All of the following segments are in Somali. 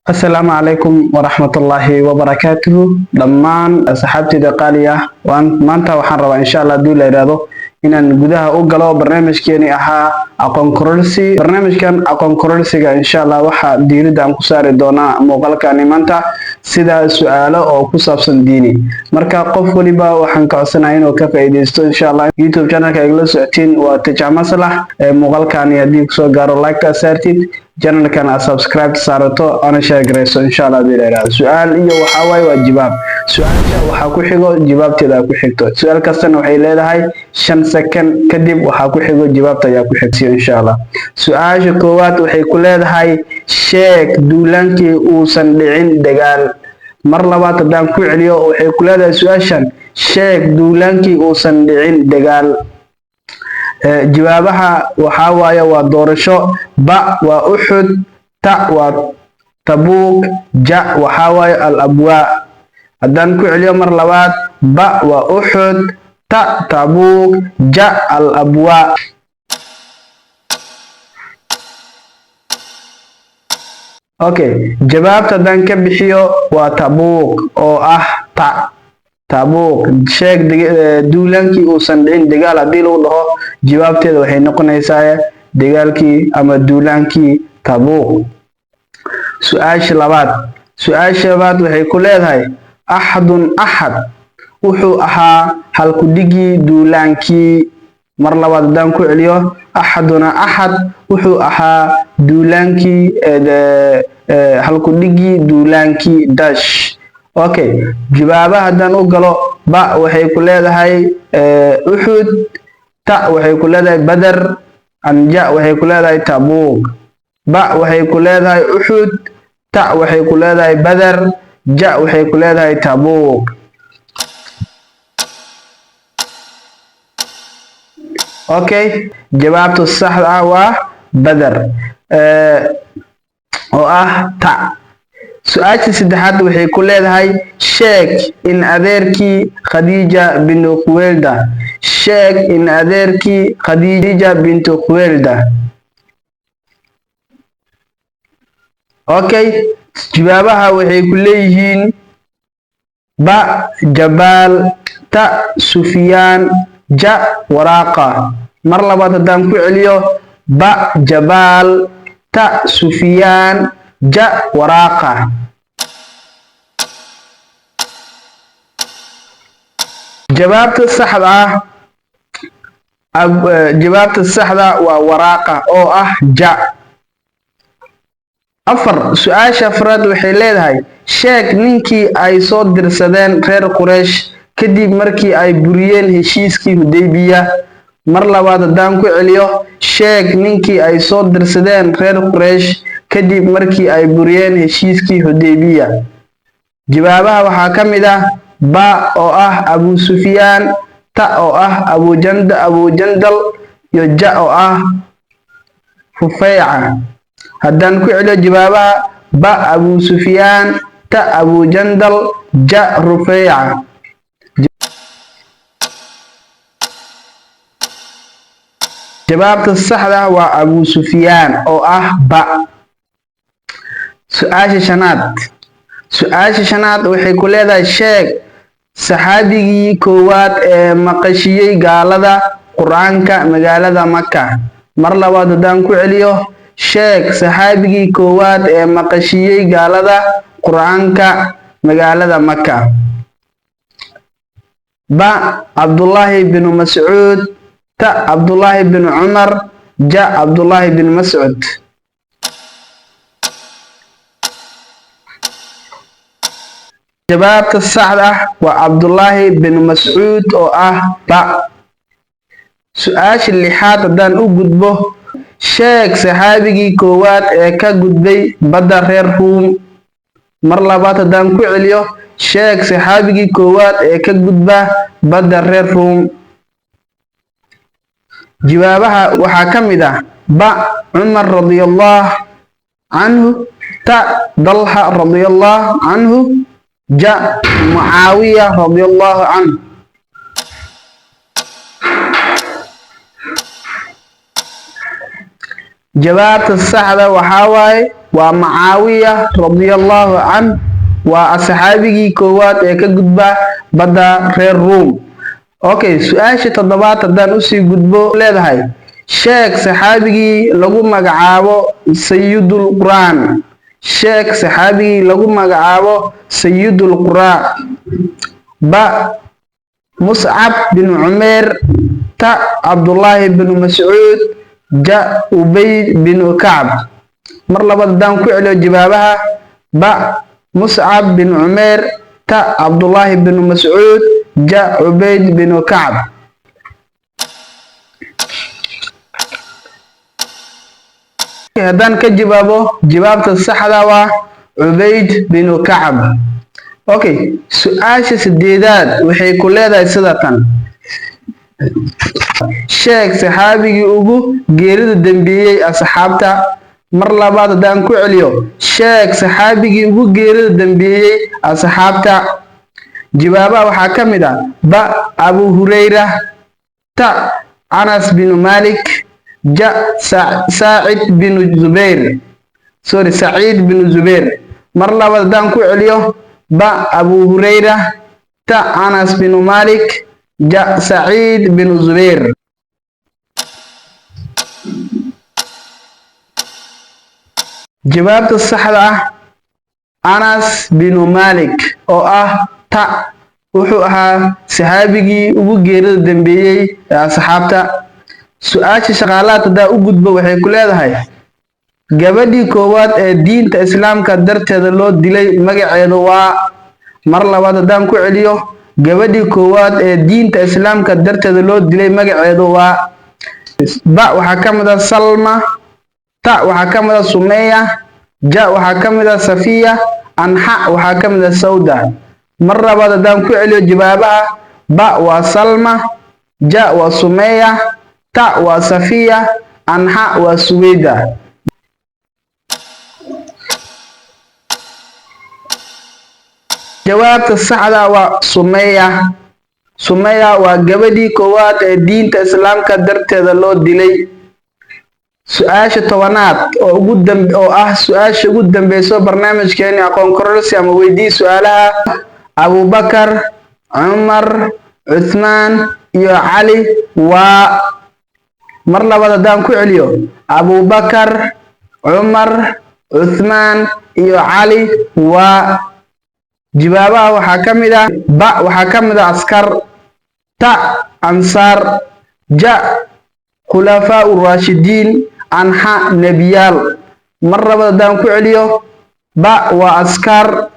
السلام عليكم ورحمة الله وبركاته دمان أصحابتي دقالية وأن مانتا وحن ربا إن شاء الله دولا إرادو إن جودها أوجلو برنامج كيني أها أقوم كرولسي برنامج كان أقوم كرولسي إن شاء الله وح ديري دام كسار دونا مقال كان مانتا سيدا سؤال أو كسب سنديني مركا قف ولبا وحن كعسنا إنه كفايدستو إن شاء الله يوتيوب channel كإجلس أتين وتجمع صلاح مقال كان يديك سو جارو لايك تسارتيد channel kan aad subscribe saarato ana share gareyso insha Allah bilaad su'aal iyo waxa way waa jawaab su'aasha waxa ku xigo jawaabteeda ku xigto su'aal kastana waxay leedahay 5 second kadib waxa ku xigo jawaabta ayaa ku xigsiyo insha Allah su'aasha koowaad waxay ku leedahay sheeg duulankii uusan dhicin dagaal mar labaad hadaan ku celiyo waxay ku leedahay su'aashan sheeg duulankii uusan dhicin dagaal jawaabaha waxa waaye waa doorasho ba waa uxud ta waa tabuk ja waxa waaye al abwa haddaan ku celiyo mar labaad ba waa uxud ta tabuk ja al abwa okay jawaabta haddaan ka bixiyo waa tabuk oo ah ta tabuk sheeg duulankii uusan dhicin dagaal hadii lagu dhaho jawaabteeda waxay noqonaysaa dagaalkii ama duulaankii tabuk su'aasha labaad waxay ku leedahay ahadun ahad wuxuu ahaa halku dhigi duulaankii mar labaad hadaan ku celiyo ahaduna ahad wuxuu ahaa duulaankii halku dhigi duulaankii dash okay jawaabaha hadaan u galo ba waxay ku leedahay uxud ta waxay ku leedahay badar anja waxay ku leedahay tabuk ba waxay ku leedahay uxud ta waxay ku leedahay badar ja waxay ku leedahay tabuk okay jawaabtu saxda ah waa badar oo ah ta su'aasha saddexaad waxay ku leedahay sheeg in adeerkii Khadija bint Khuwaylid sheeg in adeerkii Khadija bint Khuwaylid okay jawaabaha waxay ku leeyihiin ba jabal ta sufyaan ja waraqa mar labaad hadaan ku celiyo ba jabal ta sufyaan ja waraqa jawaabta saxda waa waraqa oo ah ja afar su'aasha afraad waxay leedahay sheeg ninkii ay soo dirsadeen reer Quraysh kadib markii ay buriyeen heshiiskii Hudaybiya mar labaad hadaan ku celiyo sheeg ninkii ay soo dirsadeen reer Quraysh kadib markii ay buriyeen heshiiskii Hudaybiya jawaabaha waxaa ka mid ah ba oo ah Abu Sufyaan ta oo ah Abu Jandal iyo ja oo ah Rufayca haddaan ku celiyo jawaabaha ba Abu Sufyaan ta Abu Jandal ja Rufayca jawaabta saxda waa Abu Sufyaan oo ah ba su'aasha shanaad waxay ku leedahay sheeg saxaabigii koowaad ee maqashiyay gaalada quraanka magaalada Makka mar labaad hadaan ku celiyo sheeg saxaabigii koowaad ee maqashiyay gaalada quraanka magaalada Makka ba Abdullah bin Mas'ud ta Abdullah bin Umar ja Abdullah bin Mas'ud jawaabta saxda ah waa Abdullah bin Mas'ud oo ah ba su'aasha lixaad hadaan u gudbo sheeg saxaabigii koowaad ee ka gudbay badda reer Ruum mar labaad hadaan ku celiyo sheeg saxaabigii koowaad ee ka gudba badda reer Ruum jawaabaha waxaa ka mid ah ba Umar radiyallahu anhu ta Talha radiyallahu anhu ja Muawiya radiyallahu anhu jawaabta saxda waxa waaye ومعاوية رضي الله عنه وأصحابه كوات كجدبة بدا رير روم. اوكي سؤال تضباط دان اسي غدبو لهي شيخ صحابي لغو مغعابو سيد القرآن. شيخ صحابي لغو مغعابو سيد القرآن. با مصعب بن عمير. تا عبد الله بن مسعود. جاء أبي بن كعب. مر لبد دان كعلو جبابها. با مصعب بن عمير. تا عبد الله بن مسعود. جاء عبيد بن كعب. هدان كجبابه جبابة الصحراء وعبيد بن كعب. اوكي سؤال سديدات وحي كل هذا سدة شيخ صحابي ugu geerida dambeeyay asxaabta. mar labaad daan ku celiyo sheeg saxaabigii ugu geerida dambeeyay asxaabta. jawaabaha waxaa ka mid ah ba Abu Hurayra. ta Anas bin Malik. ja Sa'id bin Zubair. Sa'id bin Zubair. mar labaad daan ku celiyo ba Abu Hurayra. ta Anas bin Malik. ja Sa'id bin Zubair. jawaabta saxda ah Anas bin Malik oo ah ta wuxuu ahaa saxaabigii ugu geerida dambeeyay ee asxaabta. su'aasha shaqaalaad hadaa u gudbo waxay ku leedahay gabadhii koowaad ee diinta islaamka darteeda loo dilay magaceedu waa. mar labaad hadaan ku celiyo gabadhii koowaad ee diinta islaamka darteeda loo dilay magaceedu waa. ba waxaa ka mid ah Salma. ta waxaa ka mid ah Sumeya. ja waxaa ka mid ah Safiya. anha waxaa ka mid ah Sauda. mar labaad hadaan ku celiyo jawaabaha ba waa Salma. ja waa Sumeya. ta waa Safiya. anha waa Suweyda. jawaabta saxda waa Sumeya. Sumeya waa gabadhii koowaad ee diinta islaamka darteeda loo dilay. su'aasha tobanaad oo ah su'aasha ugu dambayso barnaamijkeena aqoon kororsi ama weydii su'aalaha Abu Bakar, Umar, Uthman iyo Ali waa. mar labaad hadaan ku celiyo Abu Bakar, Umar, Uthman iyo Ali waa. jawaabaha waxaa ka mid ah ba waxaa ka mid ah askar. ta ansaar. ja khulafaa ur-raashidiin. anha nebiyaal. mar labaad hadaan ku celiyo ba waa askar.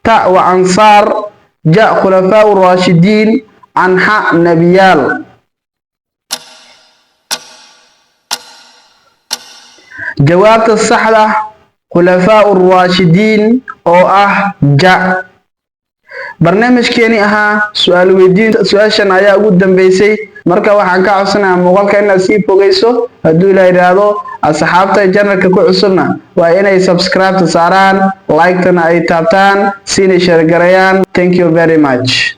ta waa ansaar. ja khulafaa ur-raashidiin. anha nebiyaal. jawaabta saxda khulafaa ur-raashidiin oo ah ja. barnaamijkeeni ahaa su'aal weydiinta su'aashan ayaa ugu dambeysay. marka waxaan ka codsanayaa muuqaalka inaad sii fogeyso hadduu ilaa yiraahdo. asxaabta channelka ku cusubna waa inay subscribe saaraan, like-tana ay taabtaan, siina share gareeyaan. Thank you very much.